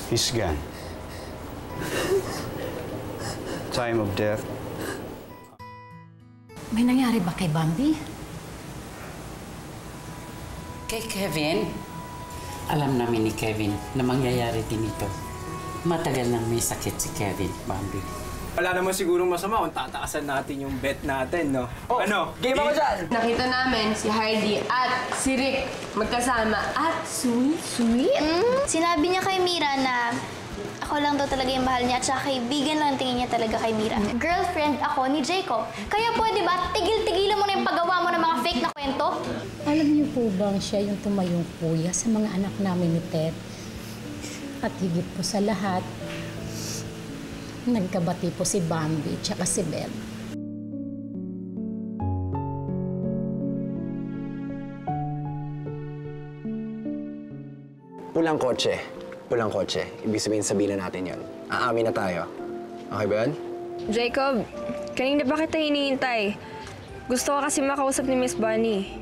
He's gone. Time of death. May nangyari ba kay Bambi? Kay Kevin? Alam namin ni Kevin na mangyayari din ito. Matagal nang may sakit si Kevin, Bambi. Wala naman sigurong masama kung tataasan natin yung bet natin, no? Oh, ano? Game ako dyan! Nakita namin si Hardy at si Rick magkasama at sweet. Sinabi niya kay Mira na ako lang daw talaga yung mahal niya at saka kaibigan lang tingin niya talaga kay Mira. Girlfriend ako ni Jacob. Kaya pwede ba tigil-tigilan mo na yung paggawa mo ng mga fake na kwento? Alam niyo po bang siya yung tumayong kuya sa mga anak namin ni Ted? At higit po sa lahat, nagkabati po si Bambi tsaka si Beb. Pulang kotse. Pulang kotse. Ibig sabihin na natin yun. Aamin na tayo. Okay ba yun? Jacob, kanina ba kita hinihintay? Gusto ko kasi makausap ni Miss Bunny.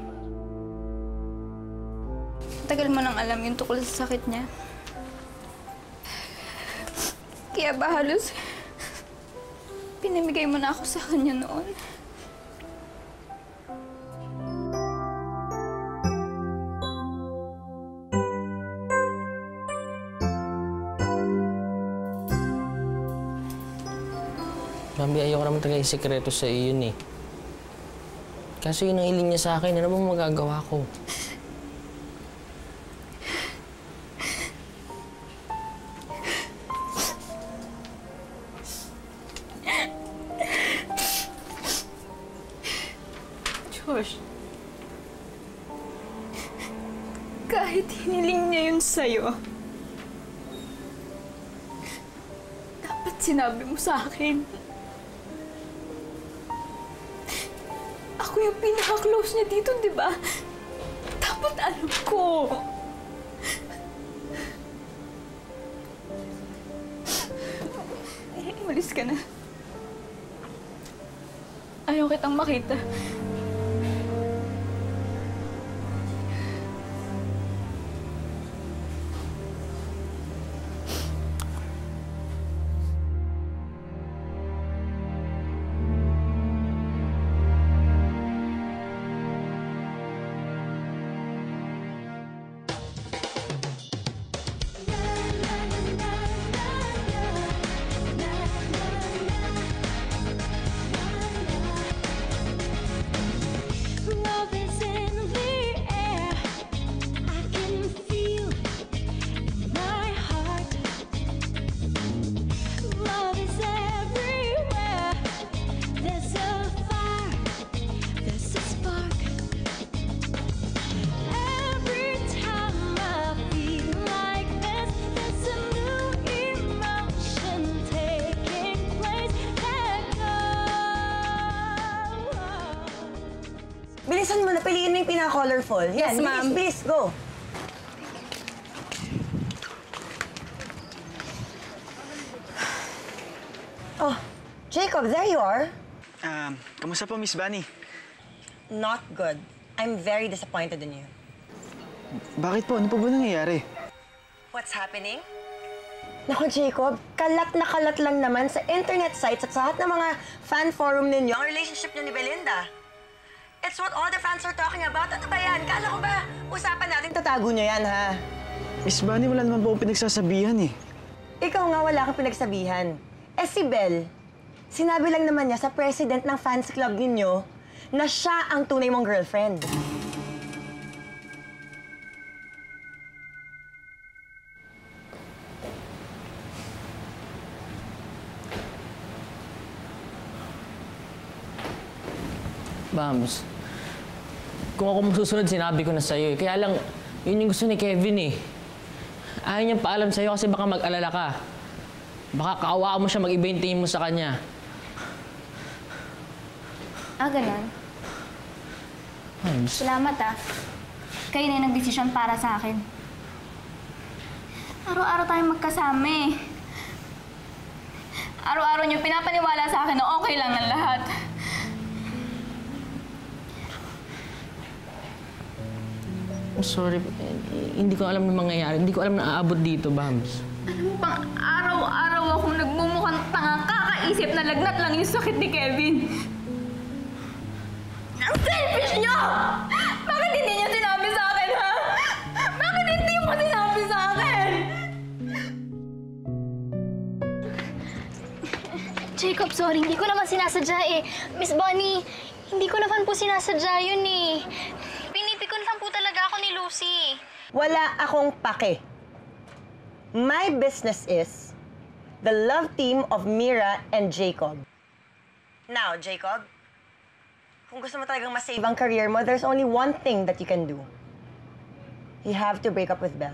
Tagal mo nang alam yung tukol sa sakit niya. Kaya ba halos pinamigay mo na ako sa kanya noon? Bambi, ayoko naman talaga isikreto sa iyo yun eh. Kaso yun ang iling niya sa akin, ano bang magagawa ko? Josh, kahit hiniling niya yun sa'yo, dapat sinabi mo sa akin. Ako yung pinaka-close niya dito, di ba? Dapat alam ko. Umalis ka na. Ayaw kitang makita. Bilisan mo na, piliin mo yung pinaka-colorful. Yan, Yes, ma'am. Bilis, go. Oh, Jacob, there you are. Kamusta po, Miss Bunny? Not good. I'm very disappointed in you. Bakit po? Ano po ba nangyayari? What's happening? Naku, Jacob, kalat na kalat lang naman sa internet sites at sa lahat ng mga fan forum ninyo ang relationship niyo ni Belinda. It's what all the fans are talking about. Ano ba yan? Kala ko ba usapan natin tatago niyo yan, ha? Miss Bunny, wala naman po akong pinagsasabihan eh. Ikaw nga wala kang pinagsabihan. Eh si Belle, sinabi lang naman niya sa president ng fans club ninyo na siya ang tunay mong girlfriend. Bams, kung ako masusunod, sinabi ko na sa'yo eh. Kaya lang, yun yung gusto ni Kevin eh. Ayaw niyang paalam sa'yo kasi baka mag-alala ka. Baka kaawaan mo siya, mag-iba yung tingin mo sa kanya. Ganon. Bams. Salamat, Kayo na yung nagdesisyon para sa akin. Araw-araw tayong magkasama eh. Araw-araw niyo pinapaniwala sa akin na okay lang ang lahat. Oh, sorry. Hindi ko alam na mangyayari. Hindi ko alam na aabot dito, Bams. Alam mo bang araw-araw akong nagmumukhang tanga kakaisip na lagnat lang yung sakit ni Kevin. Ang selfish niyo! Bakit hindi niyo sinabi sa akin, ha? Bakit hindi mo sinabi sa akin? Jacob, sorry. Hindi ko naman sinasadya eh. Miss Bonnie, hindi ko naman po sinasadya yun eh. Pinipikon lang po talaga ako ni Lucy. Wala akong pake. My business is the love team of Mira and Jacob. Now, Jacob, kung gusto mo talagang masave ang career mo, there's only one thing that you can do. You have to break up with Belle.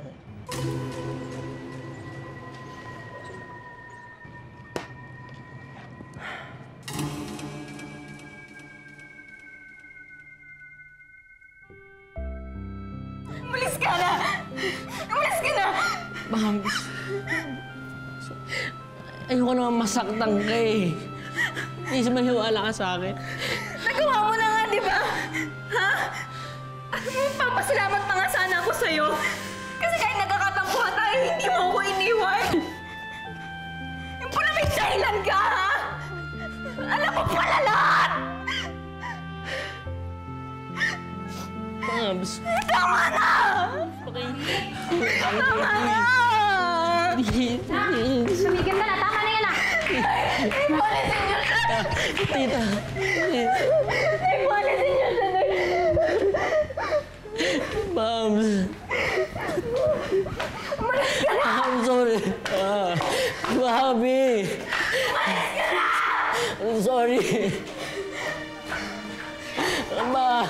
Umalis ka na! Umalis ka na! Bams. Ayoko naman masaktan ka eh. Please, maniwala ka sa akin. Nagawa mo na nga, di ba? Ha? Alam mo, papasalamat pa nga sana ako sa'yo. Kasi kahit nagkakatampuhan tayo, hindi mo ako iniwan. Yung pala may dahilan ka, ha? Alam mo pala lahat! Bams. Tama na! Tama na! Sumigil ka na. Tama na yan ah. Ipolisin niyo siya! Tita. Ipolisin niyo siya! Bams. I'm sorry. Mami. I'm sorry. Ma.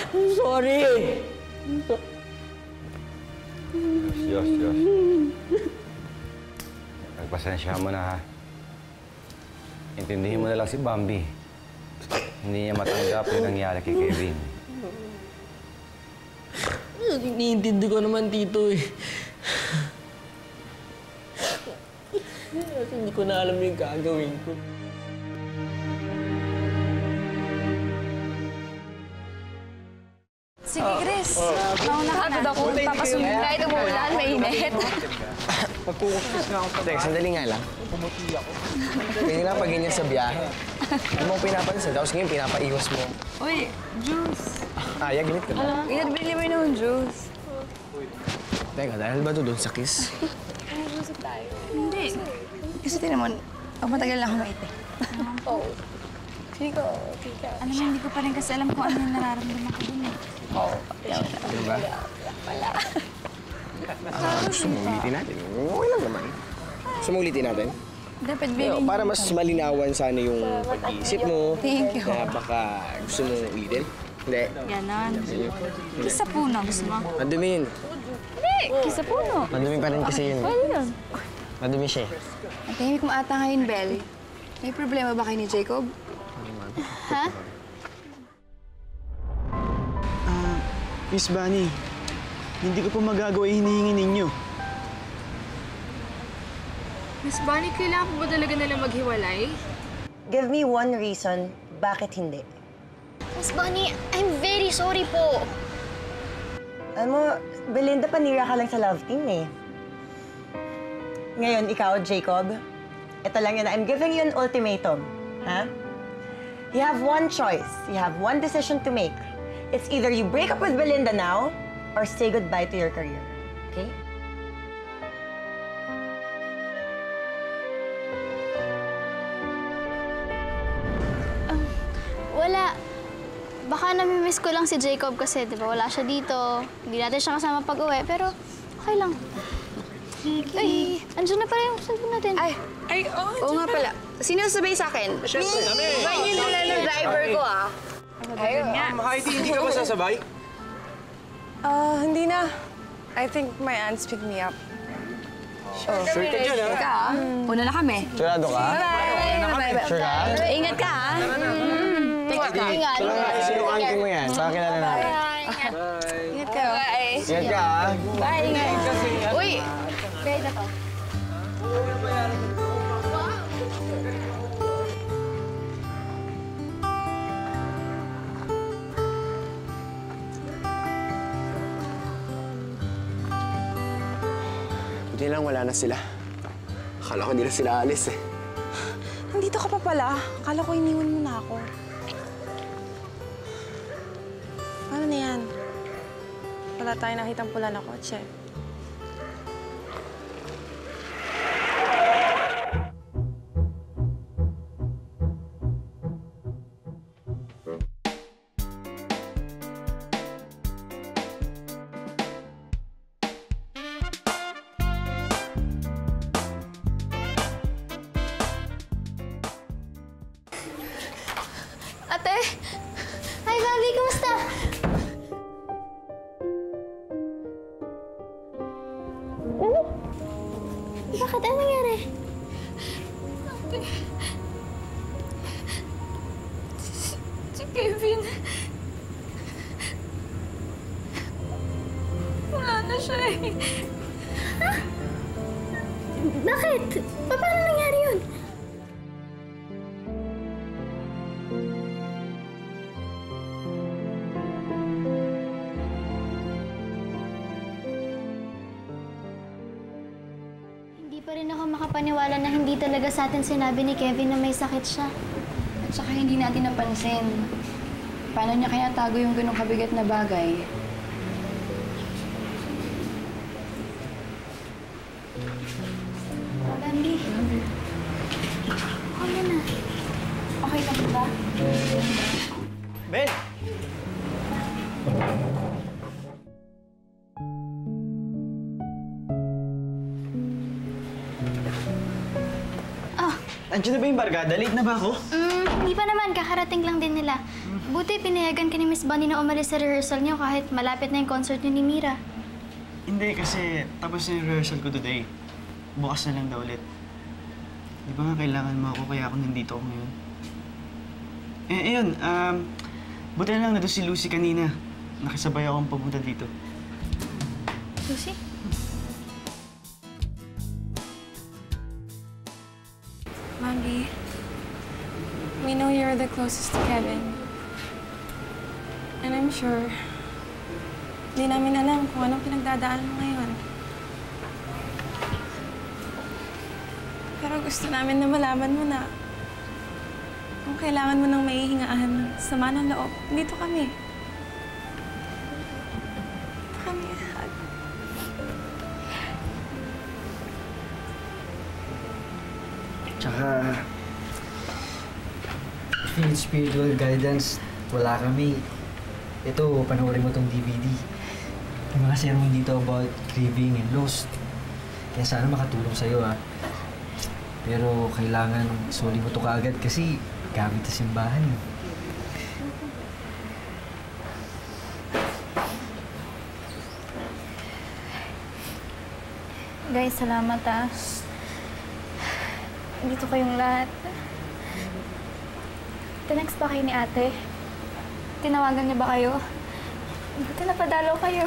I'm sorry. Diyos. Pagpasensya mo na, ha? Intindihin mo na lang si Bambi. Hindi niya matanggap yung nangyari kay Kevin. Iniintindi ko naman, Tito, eh. Kasi hindi ko na alam yung gagawin ko. Sige, Chris. Mauna ka na. Ako papasunin kahit umuulan, mainit. Magkukustos nga ako. Tek, sandali nga lang. Pumuti ako. Ganyan lang pag ganyan sa biyahe. Hindi mo pinapansin. Tapos ngayon, pinapaiwas mo. Uy, juice. Aya, ginit ka na. Inadbili mo yung juice. Teka, dahil ba ito doon sa kiss? Hindi. Kasi tinan mo, matagal na ako maite. Oo. Sige ko, tika. Alam mo, hindi ko pa rin kasi alam kung ano yung nararamdaman ko dun eh. Oo. Ano ba? Gusto mo ulitin natin? Okay lang naman. Gusto mo ulitin natin? Dapat bilhin. Para mas malinawan sana yung pag-iisip mo. Thank you. Na baka gusto mo ulitin. Hindi. Ganon. Kiss sa puno, gusto mo? Madumi yun. Hindi, kiss sa puno. Madumi pa rin kasi yun. Pwede yun. Madumi siya. Ang tahimik mo ata ngayon, Belle. May problema ba kayo ni Jacob? Ha? Miss Bunny, hindi ko po magagawa yung hinihingi ninyo. Miss Bonnie, kailangan po ba talaga nalang maghiwalay? Give me one reason bakit hindi. Miss Bonnie, I'm very sorry po. Alam mo, Belinda, panira ka lang sa love team eh. Ngayon, ikaw, Jacob, ito lang yun. I'm giving you an ultimatum. Ha? You have one choice. You have one decision to make. It's either you break up with Belinda now or say goodbye to your career. Okay? Wala. Baka nami-miss ko lang si Jacob kasi, di ba, wala siya dito. Hindi natin siya kasama pag-uwi, pero okay lang. Ay, andyan na pala yung cellphone natin. Oo nga pala. Sino sabay sa akin? Siyempre, kami. Yun yung driver ko, ah. Heidi, hindi ka ba sasabay? Hindi na. I think my aunts pick me up. Sure ka dyan, ha? Ka, ah. Una na kami. Sigurado ka? Bye-bye. Sure ka? Ingat ka, ah. Ingat. Sino angking mo yan? Para kilala natin. Ingat ka. Bye. Ingat ka, ha? Bye, ingat. Uy! Pwede na to. Buti lang wala na sila. Akala ko hindi na sila alis eh. Nandito ka pa pala. Akala ko iniwan mo na ako. Paano na yan? Wala tayong nakitang pula na kotse. Ate! Hi, Bobby! Kumusta? Ano? Bakit? Ano nangyari? Ate... Si Kevin... Wala na siya eh. Ha? Bakit? Paano nangyari yun? Hindi pa rin ako makapaniwala na hindi talaga sa atin sinabi ni Kevin na may sakit siya. At saka hindi natin napansin. Paano niya kaya tago yung ganong kabigat na bagay? Bambi. Okay na. Okay lang ba? Ben! Oh. Andiyan na ba yung barkada? Late na ba ako? Hindi pa naman. Kakarating lang din nila. Buti pinayagan ka ni Miss Bunny na umalis sa rehearsal niyo kahit malapit na yung concert niyo ni Mira. Hindi, kasi tapos na yung rehearsal ko today. Bukas na lang daw ulit. Di ba nga kailangan mo ako kaya ako nandito ako ngayon? Ayun, buti na lang na doon si Lucy kanina. Nakisabay akong papunta dito. Lucy? Maggie, we know you're the closest to Kevin. And I'm sure, hindi namin alam kung anong pinagdadaan mo ngayon. Pero gusto namin na malaman mo na kung kailangan mo ng maihingaan, sama ng loob, dito kami. Dito kami. Tsaka, in spiritual guidance, wala kami. Ito, panoorin mo tong DVD. Yung mga sermon dito about grieving and loss. Kaya sana makatulong sa'yo, ha. Pero kailangan soli mo to kaagad kasi gamit sa simbahan. Guys, salamat Dito kayong lahat. Tinext ba kayo ni ate? Tinawagan niya ba kayo? Buti napadalaw kayo.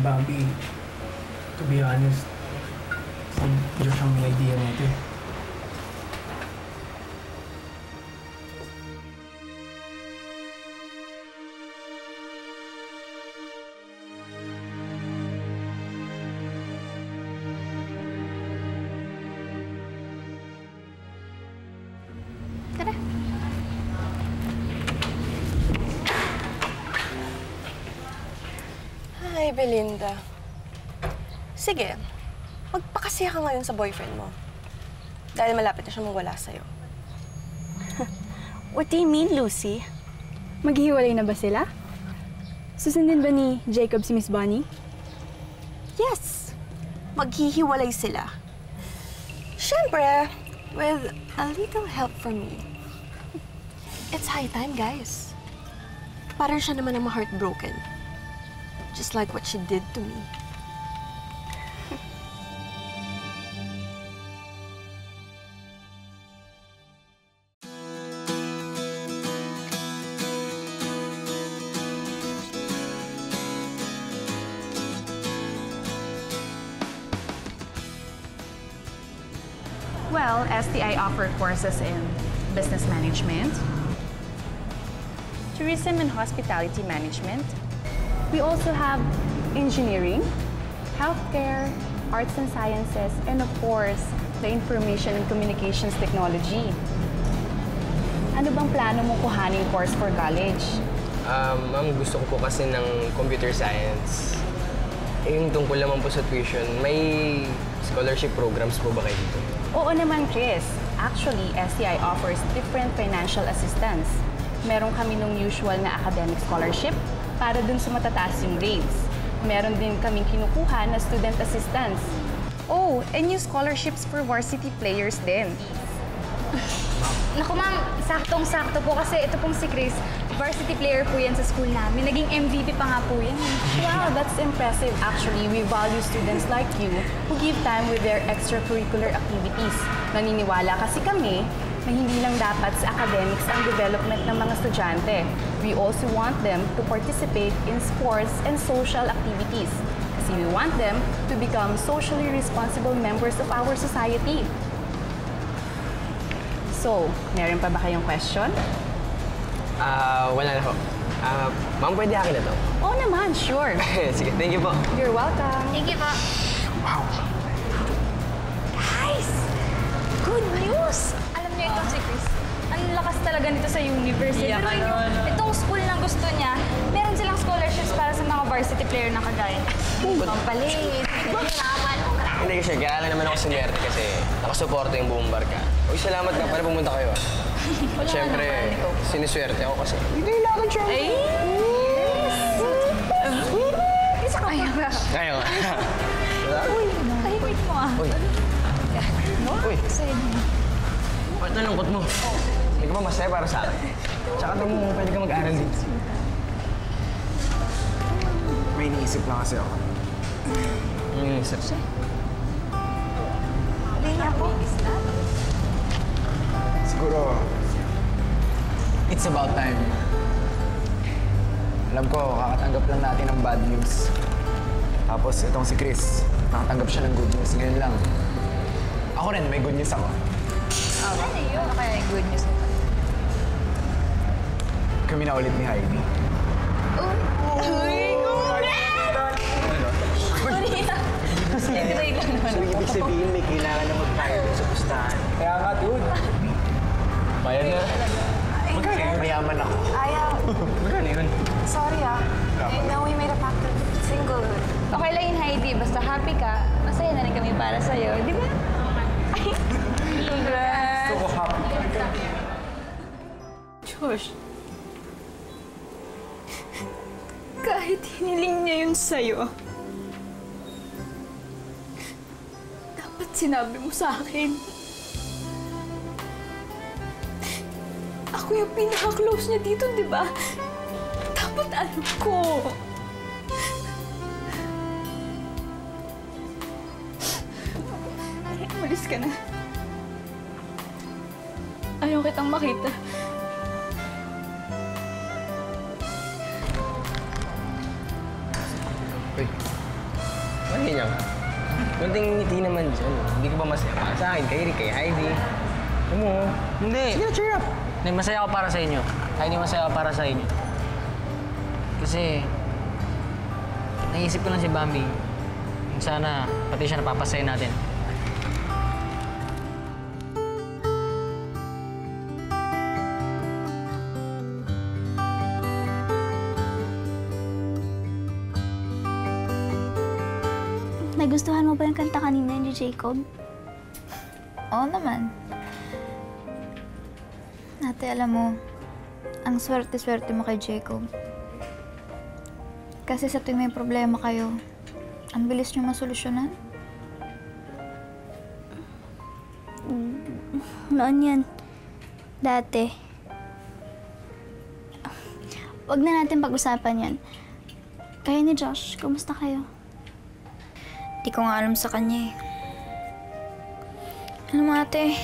Bobby, to be honest, si Josh ang may idea nito. Tara. Hi, Belinda. Sige, magpakasaya ka ngayon sa boyfriend mo. Dahil malapit na siya mawala sa'yo. What do you mean, Lucy? Maghihiwalay na ba sila? Susundin ba ni Jacob si Miss Bunny? Yes! Maghihiwalay sila. Siyempre, with a little help from me. It's high time, guys. Parang siya naman ang ma-heartbroken. Just like what she did to me. Well, STI offer courses in business management, tourism and hospitality management. We also have engineering, healthcare, arts and sciences, and of course, the information and communications technology. Ano bang plano mong kuhaning course for college? Ma'am, gusto ko po kasi ng computer science. Yung tungkol naman po sa tuition, may scholarship programs po ba kayo dito? Oo naman, Chris. Actually, SCI offers different financial assistance. Meron kami nung usual na academic scholarship para dun sa matataas yung grades. Meron din kaming kinukuha na student assistance. Oh, and yung scholarships for varsity players din. Naku ma'am, saktong-sakto po kasi ito pong si Chris, varsity player po yan sa school namin. Naging MVP pa nga po yan. Wow, that's impressive. Actually, we value students like you who give time with their extracurricular activities. Naniniwala kasi kami na hindi lang dapat sa academics ang development ng mga estudyante. We also want them to participate in sports and social activities. Kasi we want them to become socially responsible members of our society. So, meron pa ba kayong question? Wala na po. Ma'am, pwede akin na to? Oo naman, sure. Sige, thank you po. You're welcome. Thank you po. Wow. Guys! Good news! Alam niyo ito si Chris. Ang lakas talaga nito sa university. Yeah, Pero itong school na gusto niya, meron silang scholarships para sa mga varsity player na kagaya. Pampalit. Hindi kasi, kaya naman ako sinwerte kasi nakasuporta yung buong barka. Uy, salamat nga pala pumunta kayo. At syempre, siniswerte ako kasi hindi kailangan siya. Ay! Isa ka pa. Kaya nga. Uy, tahimik mo ah. Uy. Uy. Sa'yo na. Ba't nalungkot mo? Hindi ka ba masaya para sa akin? Tsaka ito mo, pwede ka mag-aral dito. May iniisip lang kasi ako. Ano yung iniisip? Siguro, it's about time. Alam ko, kakatanggap lang natin ng bad news. Tapos itong si Chris, nakatanggap siya ng good news. Ngayon lang. Ako rin, may good news ako. Ano yun? Ano kaya yung good news nito? Kami na ulit ni Heidi. So, ibig sabihin may kailangan na mag-fire sa pustahan. Kaya nga, dude. Bayad na. Mayaman ako. Magkano yun? Sorry I know we made a pact of singlehood. Okay lang yun, Heidi. Basta happy ka, masaya na rin kami para sa'yo. Di ba? Ay, congrats! So happy. Josh, kahit hiniling niya yun sa'yo, dapat sinabi mo sa akin. Ako yung pinaka-close niya dito, di ba? Dapat alam ko. Umalis ka na. Ayaw kitang makita. Uy. Ano ganyan ka? Kunting ngiti naman dyan. Hindi ko ba masaya para sa akin? Kay Heidi. Ano mo? Hindi. Sige na, cheer up. Hindi, masaya ako para sa inyo. Hindi masaya ako para sa inyo. Kasi, naisip ko lang si Bambi. Sana, pati siya napapasaya natin. Nagustuhan mo ba yung kanta kanina ni Jacob? Oo naman. Ate, alam mo, ang swerte-swerte mo kay Jacob. Kasi sa tuwing may problema kayo, ang bilis niyo masolusyonan. Noon yan. Dati. Huwag na natin pag-usapan yan. Kayo ni Josh, kumusta kayo? Di ko nga alam sa kanya eh. Alam mo ate,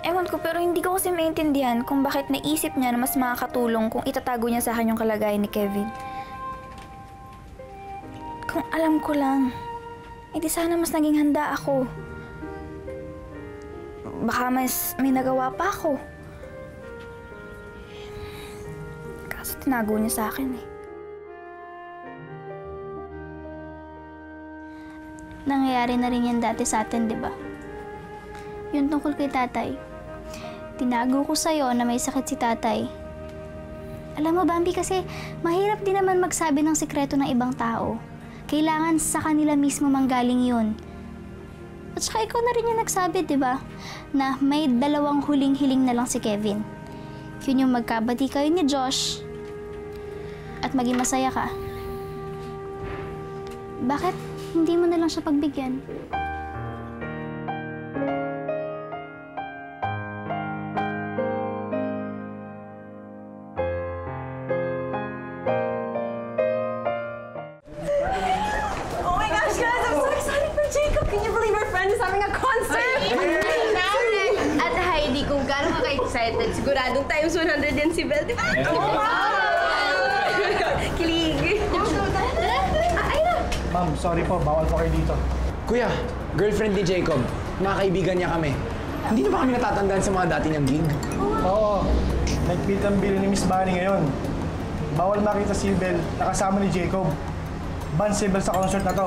ewan ko pero hindi ko kasi maintindihan kung bakit naisip niya na mas makakatulong kung itatago niya sa akin yung kalagayan ni Kevin. Kung alam ko lang, edi sana mas naging handa ako. Baka mas may nagawa pa ako. Kaso tinago niya sa akin eh. Nangyayari na rin yan dati sa atin, di ba? Yun tungkol kay tatay. Tinago ko sa'yo na may sakit si tatay. Alam mo, Bambi, kasi mahirap din naman magsabi ng sikreto ng ibang tao. Kailangan sa kanila mismo manggaling yun. At saka ikaw na rin yung nagsabi, di ba? Na may 2 huling-hiling na lang si Kevin. Yun yung magkabati kayo ni Josh at maging masaya ka. Bakit hindi mo na lang siya pagbigyan? Oh my gosh, guys! I'm so excited for Jacob! Can you believe our friend is having a concert? At Heidi, kung gaano ka ka-excited, siguradong times 100 yan si Belle, di ba? Kilig! Ma'am, sorry po. Bawal po kayo dito. Kuya, girlfriend ni Jacob. Nakakaibigan niya kami. Hindi na ba kami natatandaan sa mga dati niyang gig? Oo. Nag-meet ang bill ni Miss Bunny ngayon. Bawal makita si Belle nakasama ni Jacob. Ban si Belle sa concert na to.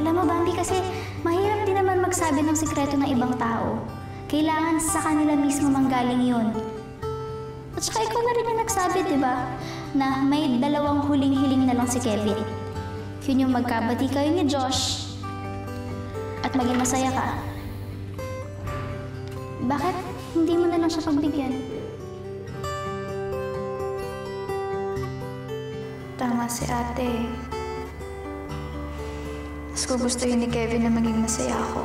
Alam mo, Bambi, kasi mahirap din naman magsabi ng sikreto ng ibang tao. Kailangan sa kanila mismo manggaling yun. At saka ikaw na rin yung nagsabi, di ba? Na may 2 huling-hiling na lang si Kevin. Yun yung magkabati kayo ni Josh at maging masaya ka. Bakit hindi mo na lang siya pagbigyan? Tama si ate. Mas gugustuhin ni Kevin na maging masaya ako.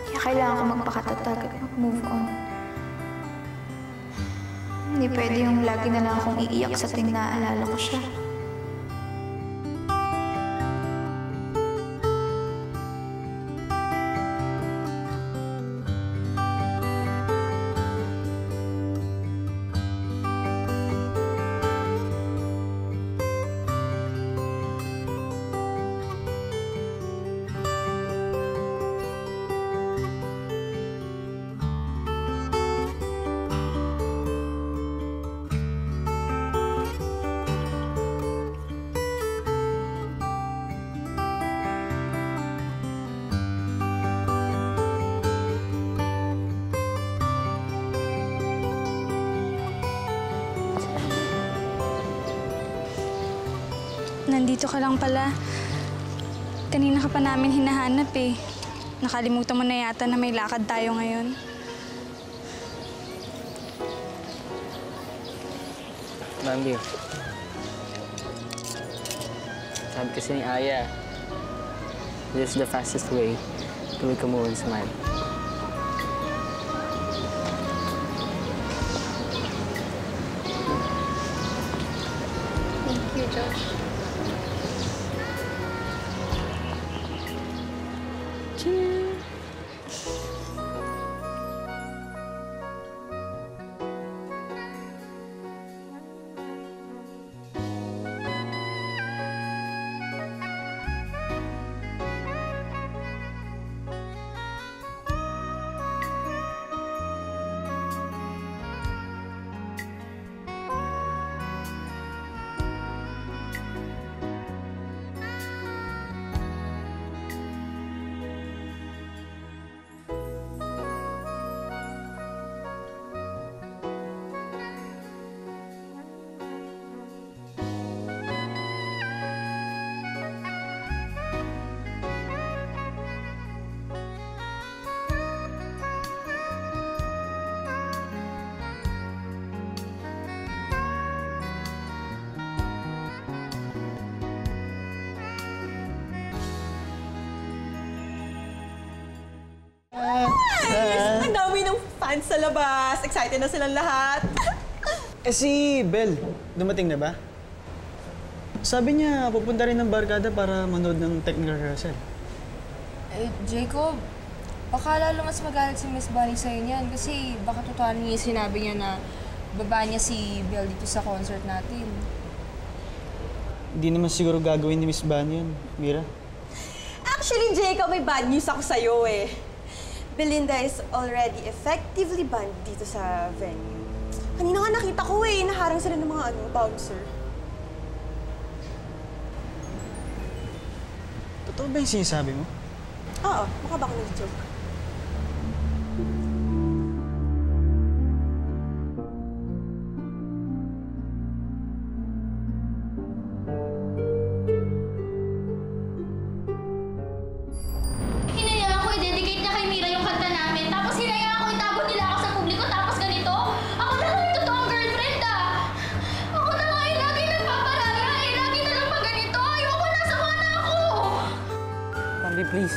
Kaya kailangan ko magpakatatag at mag-move on. Hindi pwede yung lagi na lang akong iiyak sa tuwing naaalala ko siya. Nandito ka lang pala. Kanina ka pa namin hinahanap eh. Nakalimutan mo na yata na may lakad tayo ngayon. Bambi, sabi kasi ni Aya, this is the fastest way to make a woman smile. Thank you, Josh. fans sa labas. Excited na silang lahat. Eh si Belle, dumating na ba? Sabi niya, pupunta rin ng barkada para manood ng technical rehearsal. Eh, Jacob, baka lalo mas magalit si Miss Bunny sa'yo niyan kasi baka totoo niya yung sinabi niya na baba niya si Belle dito sa concert natin. Hindi naman siguro gagawin ni Miss Bunny yun, Mira. Actually, Jacob, may bad news ako sa'yo eh. Belinda is already effectively banned dito sa venue. Kanina nga nakita ko eh, naharang sila ng mga bouncer. Totoo ba yung sinasabi mo? Oo, mukha ba ako nag-joke? Hinayaan ko i-dedicate niya kay Mira yung kanta namin. Tapos hinayaan ko itago nila ako sa publiko. Tapos ganito, ako na lang yung totoong girlfriend Ako na nga yung lagi nagpaparaya lagi na lang pa ganito. Ayoko na, sama na ako. Bambi, please.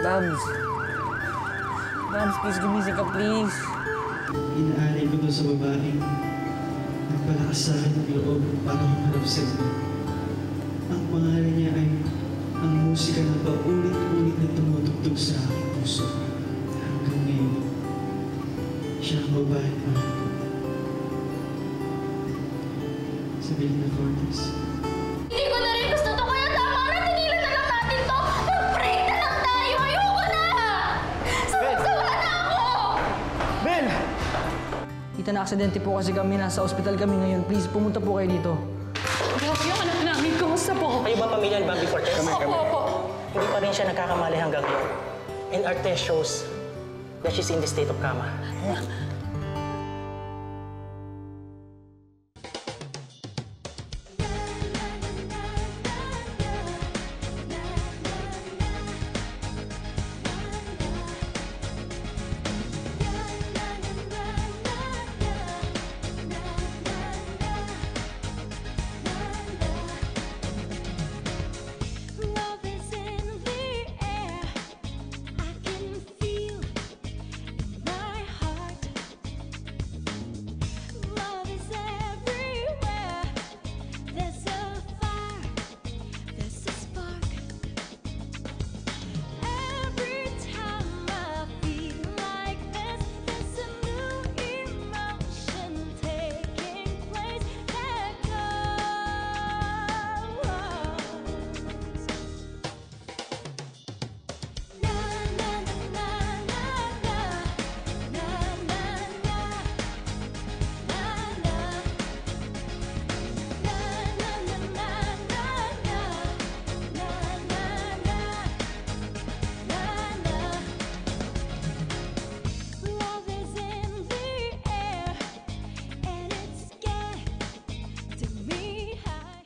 Babs. Babs, please, gumising ka, please. Inaalay ko to sa babaeng nagpalakas sa akin ng loob para humarap sa inyo. Ang pangalan niya ay ang musika na paulit-ulit na tumutugtog sa aking puso. Hanggang ngayon, siya ang babaeng mahal ko. Si Belinda Fortes. Hindi ko na rin gusto to. Kaya tama na, tinilan na lang natin to. Mag-break na lang tayo. Ayoko na. Sawa na ako. Bel! Tita, na-aksidente po kasi kami. Nasa ospital kami ngayon. Please, pumunta po kayo dito. Yung anak namin, kumusta po? Kayo ba pamilya ni Bobby Fortes? Opo. Hindi pa rin siya nagkakamali hanggang ngayon. And our test shows that she's in the state of coma.